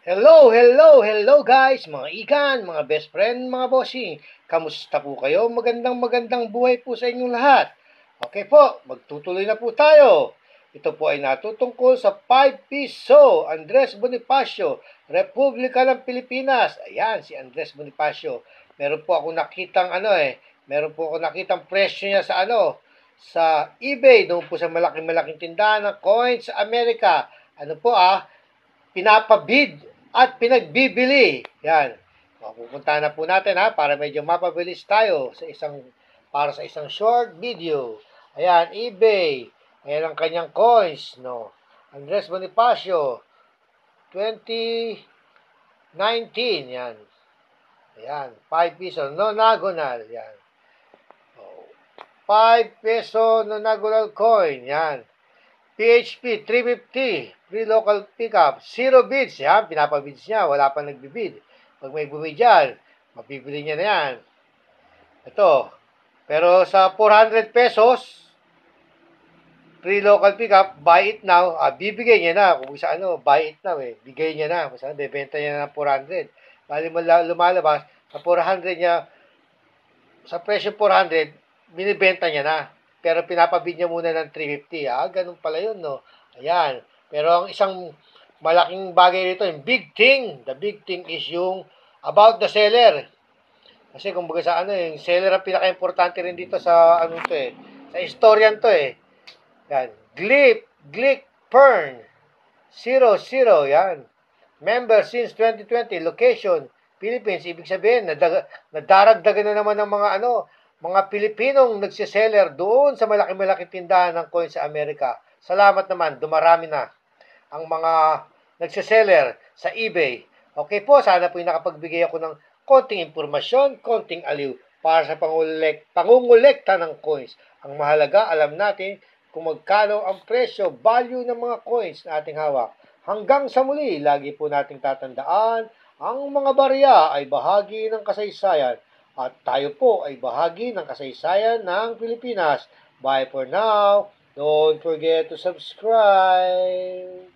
Hello guys, mga ikan, mga best friend, mga bossing. Kamusta po kayo? Magandang buhay po sa inyong lahat. Okay po, magtutuloy na po tayo. Ito po ay natutungkol sa 5 piso, Andres Bonifacio, Republika ng Pilipinas. Ayan, si Andres Bonifacio. Meron po ako nakitang meron po ako nakitang presyo niya sa eBay, doon po sa malaking tindahan ng coins sa Amerika. Pinapabid at pinagbibili. Yan. Pupunta na po natin para medyo mapabilis tayo para sa isang short video. Ayan, eBay. Ayan ang kanyang coins, no. Andres Bonifacio 2019, yan. Ayan, 5 peso nonagonal, yan. 5 peso nonagonal coin, yan. PHP 350, free local pickup, 0 bids. Yan, pinapabids niya, wala pang nagbibid. Pag may bumid yan, mabibili niya na yan. Ito, pero sa 400 pesos, free local pickup, buy it now, bibigay niya na. Kung sa buy it now bigay niya na. Kung saan, bebenta niya na ng 400. Bali mo lumalabas, sa 400 niya, sa presyo 400, binibenta niya na. Pero pinapabid niya muna ng 350. Ganun pala yun, no? Ayan. Pero ang isang malaking bagay dito, yung big thing. The big thing is yung about the seller. Kasi kumbaga yung seller ang pinaka-importante rin dito sa Sa historian to Yan. Glick Pern. 00, yan. Member since 2020. Location, Philippines. Ibig sabihin, nadaragdagan na naman ng mga Pilipinong nagsiseller doon sa malaki tindahan ng coins sa Amerika. Salamat naman, dumarami na ang mga nagsiseller sa eBay. Okay po, sana po nakapagbigay ako ng konting impormasyon, konting aliw para sa pangungulekta ng coins. Ang mahalaga, alam natin kung magkano ang presyo, value ng mga coins na ating hawak. Hanggang sa muli, lagi po nating tatandaan, ang mga barya ay bahagi ng kasaysayan at tayo po ay bahagi ng kasaysayan ng Pilipinas. Bye for now. Don't forget to subscribe.